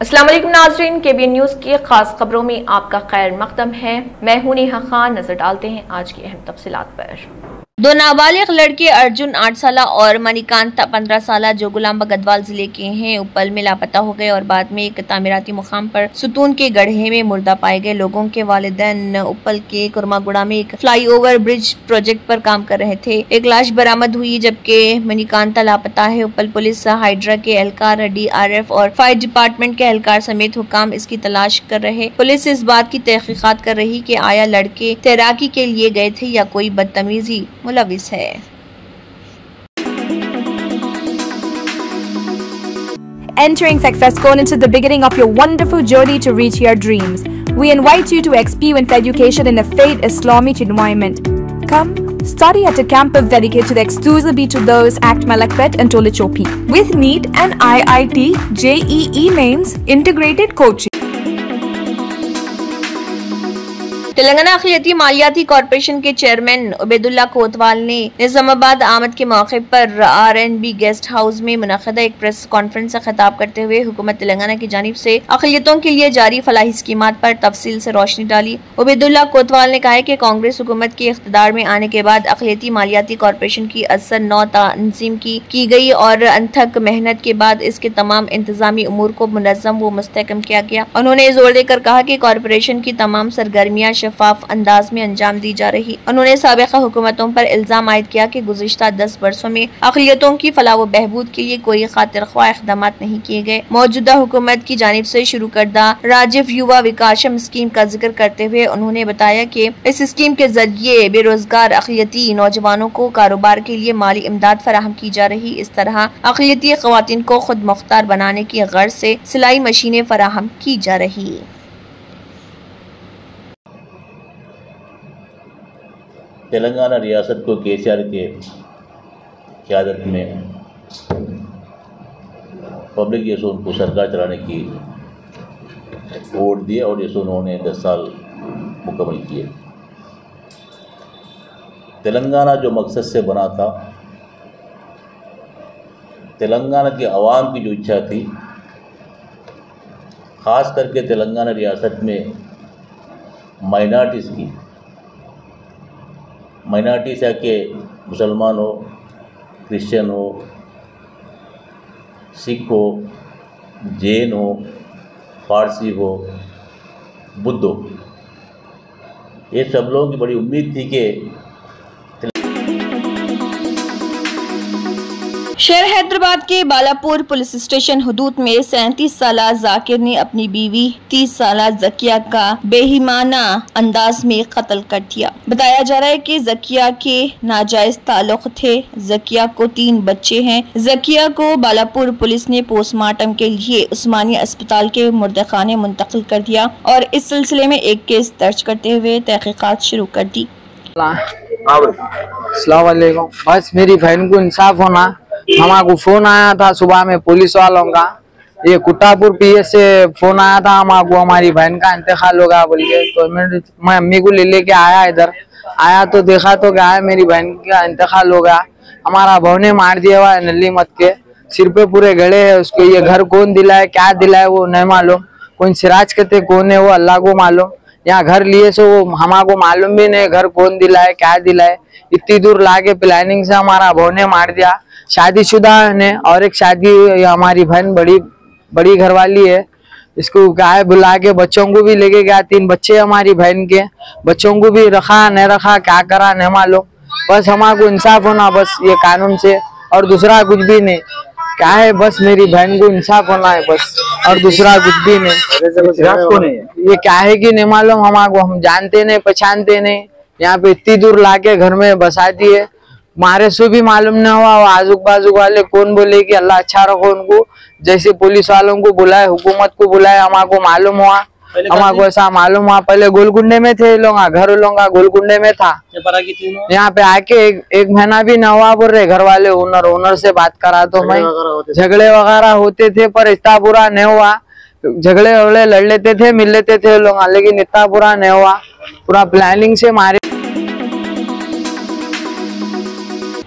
अस्सलाम वालेकुम नाज़रीन, KBN न्यूज़ की खास खबरों में आपका खैर मकदम है। मैं हूं नेहा खान। नजर डालते हैं आज की अहम तफसीलात पर। दो नाबालिग लड़के अर्जुन 8 साल और मणिकांत 15 साल जो गुलाम गढ़वाल जिले के हैं उपल में लापता हो गए और बाद में एक तामीराती मुकाम पर सुतून के गड्ढे में मुर्दा पाए गए। लोगों के वालिदैन उपल के कुरमागुड़ा में एक फ्लाईओवर ब्रिज प्रोजेक्ट पर काम कर रहे थे। एक लाश बरामद हुई जबकि मणिकांता लापता है। उपल पुलिस, हाइड्रा के एहलकार, DRF और फायर डिपार्टमेंट के एहलकार समेत हुकाम इसकी तलाश कर रहे। पुलिस इस बात की तहकीकात कर रही कि आया लड़के तैराकी के लिए गए थे या कोई बदतमीजी मुलविस है। Entering Success Zone into the beginning of your wonderful journey to reach your dreams. We invite you to experience education in a faith Islamic environment. Come, study at a campus dedicated exclusively to those at Malakpet and Tolichopi. With NEET and IIT, JEE mains, integrated coaching. Telangana अखिलती मालियाती corporation के chairman Ubaidullah Kotwal ने निजामाबाद आमद के मौके पर RNB guest house में मुनक़दा एक प्रेस कॉन्फ्रेंस से खिताब करते हुए हुकूमत तेलंगाना की जानिब से अखिलियतों के लिए जारी फलाही स्कीमात पर तफसील से रोशनी डाली। उबैदुल्ला कोतवाल ने कहा है कि कांग्रेस हुकूमत के इख्तिदार में आने के बाद अखिलती मालियाती कॉरपोरेशन की असर नौ तंजीम की गई और अनथक मेहनत के बाद इसके तमाम इंतजामी उमूर को मुनज़्ज़म व मुस्तहकम किया गया। उन्होंने जोर देकर कहा कि कॉरपोरेशन की तमाम सरगर्मियाँ शफाफ अंदाज में अंजाम दी जा रही। उन्होंने साबिक़ा हुकूमतों पर इल्जाम आयद किया कि गुज़िश्ता 10 वर्षों में अक़लियतों की फलाह व बहबूद के लिए कोई खातिर ख्वाह इक़दामात नहीं किए गए। मौजूदा हुकूमत की जानिब से शुरू करदा राजीव युवा विकासम स्कीम का जिक्र करते हुए उन्होंने बताया कि इस स्कीम के जरिए बेरोजगार अक़लियती नौजवानों को कारोबार के लिए माली इमदाद फराहम की जा रही। इस तरह अक़लियती ख़वातीन को खुद मुख्तार बनाने की गर्ज से सिलाई मशीनें फराहम की जा रही। तेलंगाना रियासत को KCR के क़यादत में पब्लिक यसून को सरकार चलाने की वोट दिए और यसून उन्होंने 10 साल मुकम्मल किए। तेलंगाना जो मकसद से बना था, तेलंगाना की आवाम की जो इच्छा थी, ख़ास करके तेलंगाना रियासत में माइनॉरिटीज़ है कि मुसलमान हो, क्रिश्चियन हो, सिख हो, जैन हो, पारसी हो, बुद्ध हो, ये सब लोगों की बड़ी उम्मीद थी कि शहर हैदराबाद के बालापुर पुलिस स्टेशन हदूद में 37 साल जाकिर ने अपनी बीवी 30 साल जकिया का बेईमाना अंदाज में कत्ल कर दिया। बताया जा रहा है कि जकिया के नाजायज ताल्लुक थे। जकिया को 3 बच्चे हैं। जकिया को बालापुर पुलिस ने पोस्टमार्टम के लिए उस्मानिया अस्पताल के मुर्देखाने मुंतकिल कर दिया और इस सिलसिले में एक केस दर्ज करते हुए तहकीकात शुरू कर दी। अस्सलाम वालेकुम। बस मेरी बहन को इंसाफ होना। हमारे फोन आया था सुबह में पुलिस वालों का, ये कुट्टापुर PS से फोन आया था हमारे, हमारी बहन का इंतकाल होगा बोल के। तो मैं अम्मी को ले लेके आया, इधर आया तो देखा तो क्या है, मेरी बहन का इंतकाल हो गया। हमारा बहू ने मार दिया हुआ है नली मत के, सिर पे पूरे गड़े है उसके। ये घर कौन दिलाए, क्या दिलाए वो नहीं मालूम। कौन सिराज कहते कौन है वो अल्लाह को मालूम। यहाँ घर लिए सो वो हमारे को मालूम भी नहीं घर कौन दिलाए, क्या दिलाए। इतनी दूर लाके प्लानिंग से हमारा बहू ने मार दिया। शादीशुदा ने और एक शादी हमारी बहन बड़ी घरवाली है, इसको गाय बुला के बच्चों को भी लेके गया। 3 बच्चे हमारी बहन के, बच्चों को भी रखा नहीं रखा, क्या करा नहीं मालूम। बस हमारे को इंसाफ होना बस ये कानून से, और दूसरा कुछ भी नहीं। क्या है बस मेरी बहन को इंसाफ होना है बस, और दूसरा कुछ भी नहीं। ये क्या है कि नहीं मालूम हमारे को, हम जानते नहीं पहचानते नहीं। यहाँ पे इतनी दूर लाके घर में बसा दिए, मारे से भी मालूम न हुआ। आजू बाजू वाले कौन बोले कि अल्लाह अच्छा रखो उनको, जैसे पुलिस वालों को बुलाए, हुकूमत को बुलाए, हमारे को मालूम हुआ। हमारे को ऐसा मालूम हुआ पहले गोलकुंडे में थे लोग, घर लोग गोलकुंडे में था। यहाँ पे आके एक महीना भी न हुआ बोल रहे घर वाले। ओनर से बात करा तो मैं झगड़े वगैरह होते थे पर इतना बुरा नहीं हुआ। झगड़े वगड़े लड़ लेते थे, मिल लेते थे लोग, लेकिन इतना बुरा नहीं हुआ। पूरा प्लानिंग से मारे।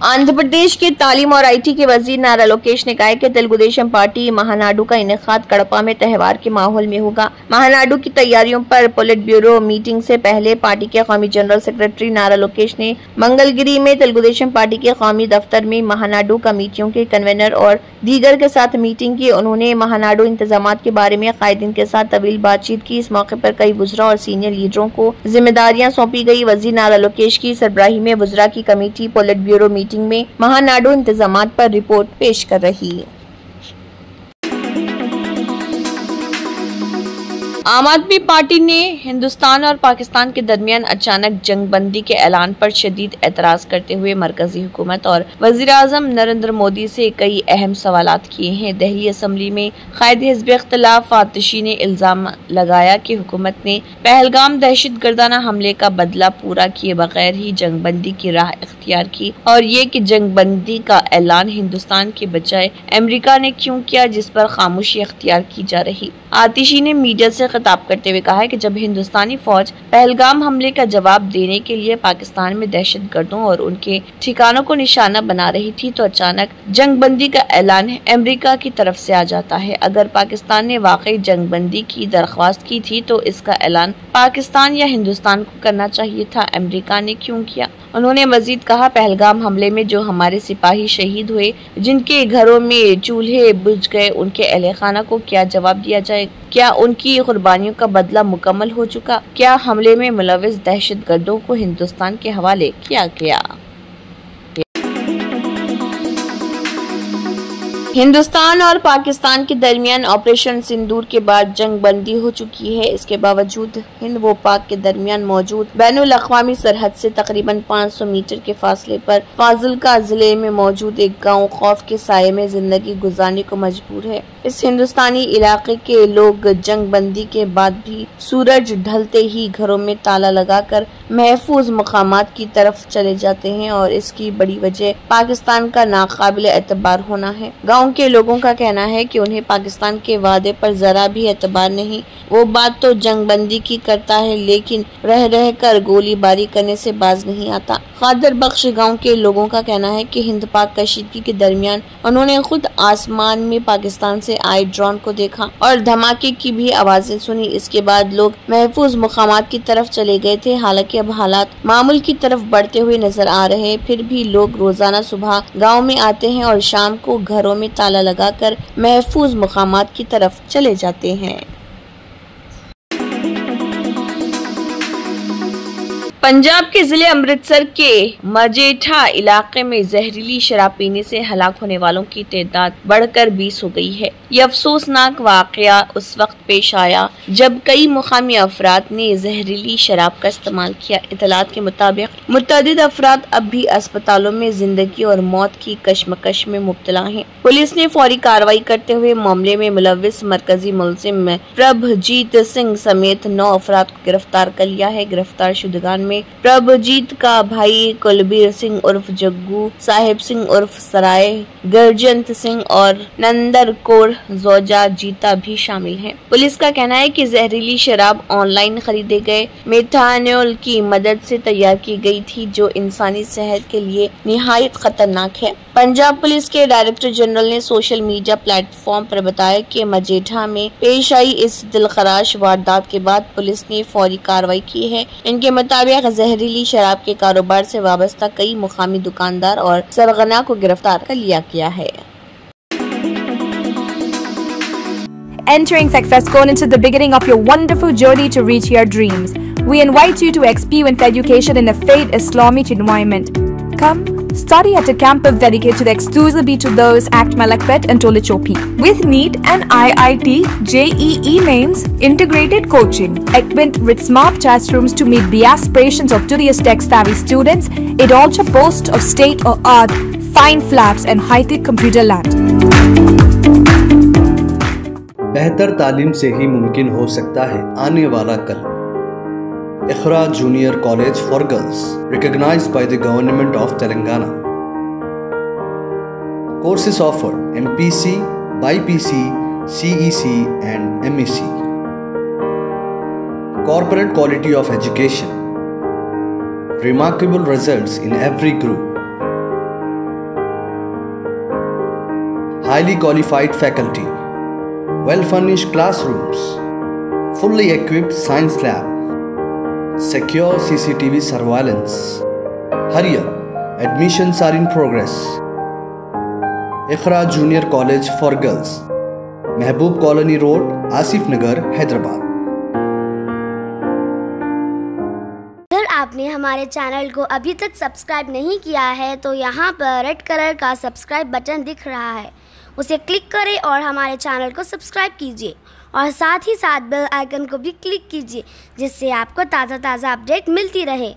आंध्र प्रदेश के तालीम और IT के वजीर नारा लोकेश ने कहा है कि तेलुगुदेशम पार्टी महानाडु का इनेकाद कड़पा में त्यौहार के माहौल में होगा। महानाडु की तैयारियों पर पोलिट ब्यूरो मीटिंग से पहले पार्टी के कौमी जनरल सेक्रेटरी नारा लोकेश ने मंगलगिरी में तेलुगुदेशम पार्टी के कौमी दफ्तर में महानाडु कमेटियों के कन्वेनर और दीगर के साथ मीटिंग की। उन्होंने महानाडु इंतजामात के बारे में कायदीन के साथ तवील बातचीत की। इस मौके पर कई वुज़रा और सीनियर लीडरों को जिम्मेदारियां सौंपी गई। वजीर नारा लोकेश की सरबराही में वुज़रा की कमेटी पोलिट ब्यूरो मीटिंग में महानाडु इंतजामात पर रिपोर्ट पेश कर रही। आम आदमी पार्टी ने हिंदुस्तान और पाकिस्तान के दरमियान अचानक जंगबंदी के ऐलान पर शदीद एतराज करते हुए मरकजी हुकूमत और वजीर आज़म नरेंद्र मोदी से कई अहम सवालात किए हैं। दिल्ली असम्बली में कायद हिज़्ब इख्तिलाफ आतिशी ने इल्जाम लगाया कि हुकूमत ने पहलगाम दहशतगर्दाना हमले का बदला पूरा किए बगैर ही जंगबंदी की राह इख्तियार की और ये कि जंगबंदी का ऐलान हिंदुस्तान के बजाय अमेरिका ने क्यों किया, जिस पर खामोशी इख्तियार की जा रही। आतिशी ने मीडिया से खिताब करते हुए कहा है कि जब हिंदुस्तानी फौज पहलगाम हमले का जवाब देने के लिए पाकिस्तान में दहशतगर्दों और उनके ठिकानों को निशाना बना रही थी तो अचानक जंगबंदी का ऐलान अमेरिका की तरफ से आ जाता है। अगर पाकिस्तान ने वाकई जंगबंदी की दरख्वास्त की थी तो इसका ऐलान पाकिस्तान या हिंदुस्तान को करना चाहिए था, अमेरिका ने क्यों किया। उन्होंने मजीद कहा, पहलगाम हमले में जो हमारे सिपाही शहीद हुए, जिनके घरों में चूल्हे बुझ गए, उनके अहले खाना को क्या जवाब दिया जाए? क्या उनकी कुर्बानियों का बदला मुकम्मल हो चुका? क्या हमले में मुलविस दहशतगर्दों को हिंदुस्तान के हवाले किया गया? हिंदुस्तान और पाकिस्तान के दरमियान ऑपरेशन सिंदूर के बाद जंग बंदी हो चुकी है। इसके बावजूद हिंद व पाक के दरमियान मौजूद बैनुल अक़वामी सरहद से तकरीबन 500 मीटर के फासले पर फाजिलका जिले में मौजूद एक गांव खौफ के साये में जिंदगी गुजारने को मजबूर है। इस हिंदुस्तानी इलाके के लोग जंग बंदी के बाद भी सूरज ढलते ही घरों में ताला लगाकर महफूज मकामात की तरफ चले जाते हैं और इसकी बड़ी वजह पाकिस्तान का नाकाबिल एतबार होना है। गाँव के लोगों का कहना है कि उन्हें पाकिस्तान के वादे पर जरा भी एतबार नहीं। वो बात तो जंगबंदी की करता है लेकिन रह रह कर गोलीबारी करने से बाज नहीं आता। खादर बख्श गांव के लोगों का कहना है कि हिंद पाक कशीदगी के दरमियान उन्होंने खुद आसमान में पाकिस्तान से आए ड्रोन को देखा और धमाके की भी आवाजें सुनी। इसके बाद लोग महफूज मुकामात की तरफ चले गए थे। हालांकि अब हालात मामूल की तरफ बढ़ते हुए नजर आ रहे हैं, फिर भी लोग रोजाना सुबह गाँव में आते हैं और शाम को घरों में ताला लगाकर महफूज मुकामात की तरफ चले जाते हैं। पंजाब के जिले अमृतसर के मजेठा इलाके में जहरीली शराब पीने से हलाक होने वालों की तादाद बढ़कर 20 हो गई है। ये अफसोसनाक वाकया उस वक्त पेश आया जब कई मुकामी अफराद ने जहरीली शराब का इस्तेमाल किया। इतलात के मुताबिक मुतअद्दिद अफराद अब भी अस्पतालों में जिंदगी और मौत की कशमकश में मुब्तला हैं। पुलिस ने फौरी कार्रवाई करते हुए मामले में मुलविस मरकजी मुलजिम प्रभजीत सिंह समेत 9 अफराद को गिरफ्तार कर लिया है। गिरफ्तार शुदगान में प्रभजीत का भाई कुलबीर सिंह उर्फ जग्गू, साहिब सिंह उर्फ सराय, गर्जंत सिंह और नंदर कौर जोजा जीता भी शामिल हैं। पुलिस का कहना है कि जहरीली शराब ऑनलाइन खरीदे गए मेथानॉल की मदद से तैयार की गई थी जो इंसानी सेहत के लिए निहायत खतरनाक है। पंजाब पुलिस के डायरेक्टर जनरल ने सोशल मीडिया प्लेटफॉर्म पर बताया कि मजेठा में पेश आई इस दिलखराश वारदात के बाद पुलिस ने फौरी कार्रवाई की है। इनके मुताबिक जहरीली शराब के कारोबार से वाबस्ता कई मुकामी दुकानदार और सरगना को गिरफ्तार कर लिया गया है। Entering Success Cone into the beginning of your wonderful journey to reach your dreams. We invite you to experience education in a faith Islamic environment. Come, study at a campus dedicated exclusively to those at Malakpet and Tolichopi. With NEET and IIT JEE mains, integrated coaching, equipped with smart classrooms to meet the aspirations of today's tech-savvy students, it also boasts of state-of-the-art fine flats and high-tech computer lab. बेहतर तालीम से ही मुमकिन हो सकता है आने वाला कल। Iqra junior college for girls, recognized by the Government of Telangana. Courses offered: MPC, BPC, CEC and MEC. Corporate quality of education. Remarkable results in every group. highly qualified faculty, well-furnished classrooms, fully equipped science lab, secure CCTV surveillance. Hurry up, admissions are in progress. Iqra Junior College for Girls, Mehboob Colony Road, Asif Nagar, Hyderabad. अगर आपने हमारे channel को अभी तक subscribe नहीं किया है तो यहाँ पर रेड कलर का सब्सक्राइब बटन दिख रहा है, उसे क्लिक करें और हमारे चैनल को सब्सक्राइब कीजिए और साथ ही साथ बेल आइकन को भी क्लिक कीजिए जिससे आपको ताज़ा अपडेट मिलती रहे।